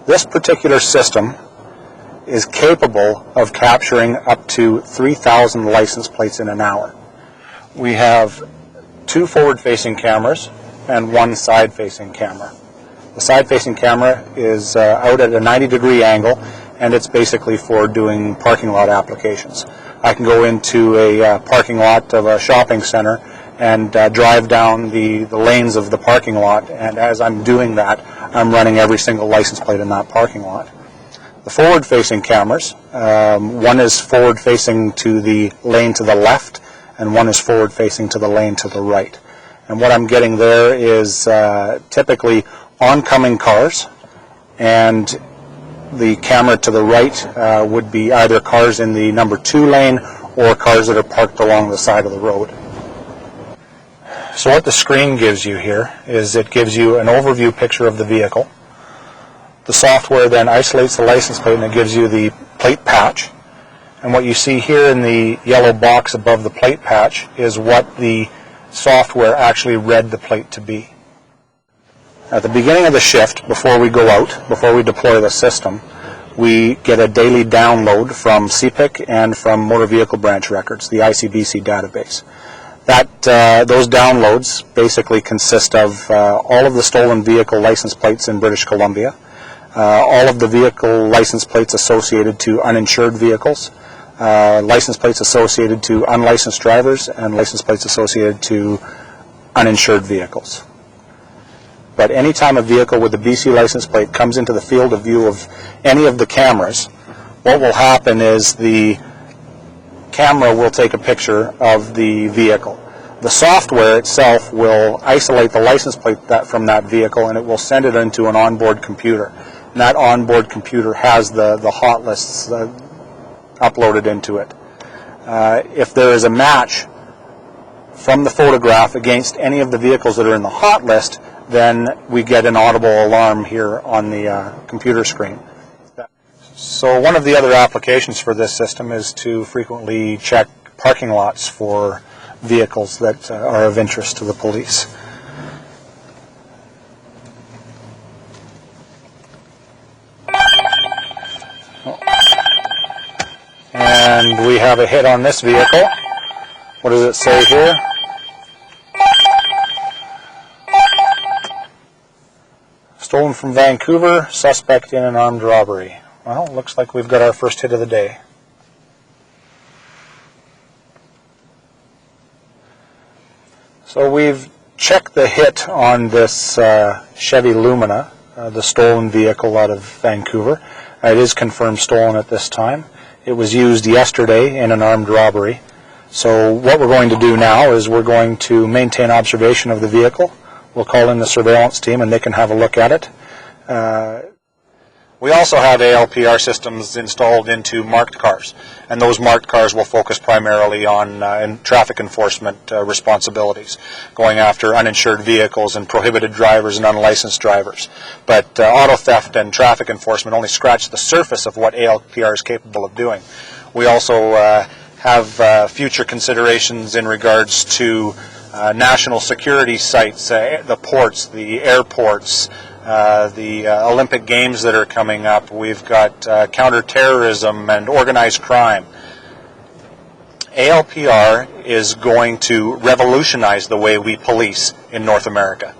This particular system is capable of capturing up to 3,000 license plates in an hour. We have 2 forward-facing cameras and 1 side-facing camera. The side-facing camera is out at a 90-degree angle, and it's basically for doing parking lot applications. I can go into a parking lot of a shopping center and drive down the lanes of the parking lot, and as I'm doing that, I'm running every single license plate in that parking lot. The forward-facing cameras, one is forward-facing to the lane to the left, and one is forward-facing to the lane to the right. And what I'm getting there is typically oncoming cars, and the camera to the right would be either cars in the number 2 lane or cars that are parked along the side of the road. So what the screen gives you here is it gives you an overview picture of the vehicle. The software then isolates the license plate and it gives you the plate patch. And what you see here in the yellow box above the plate patch is what the software actually read the plate to be. At the beginning of the shift, before we go out, before we deploy the system, we get a daily download from CPIC and from Motor Vehicle Branch Records, the ICBC database. Those downloads basically consist of all of the stolen vehicle license plates in British Columbia, all of the vehicle license plates associated to uninsured vehicles, license plates associated to unlicensed drivers, and license plates associated to uninsured vehicles. But anytime a vehicle with a BC license plate comes into the field of view of any of the cameras, what will happen is the camera will take a picture of the vehicle. The software itself will isolate the license plate from that vehicle, and it will send it into an onboard computer. And that onboard computer has the hot lists uploaded into it. If there is a match from the photograph against any of the vehicles that are in the hot list, then we get an audible alarm here on the computer screen. So one of the other applications for this system is to frequently check parking lots for vehicles that are of interest to the police. And we have a hit on this vehicle. What does it say here? Stolen from Vancouver, suspect in an armed robbery. Well, looks like we've got our first hit of the day. So we've checked the hit on this Chevy Lumina, the stolen vehicle out of Vancouver. It is confirmed stolen at this time. It was used yesterday in an armed robbery. So what we're going to do now is we're going to maintain observation of the vehicle. We'll call in the surveillance team and they can have a look at it. We also have ALPR systems installed into marked cars, and those marked cars will focus primarily on traffic enforcement responsibilities, going after uninsured vehicles and prohibited drivers and unlicensed drivers. But auto theft and traffic enforcement only scratch the surface of what ALPR is capable of doing. We also have future considerations in regards to national security sites, the ports, the airports, the Olympic Games that are coming up. We've got counterterrorism and organized crime. ALPR is going to revolutionize the way we police in North America.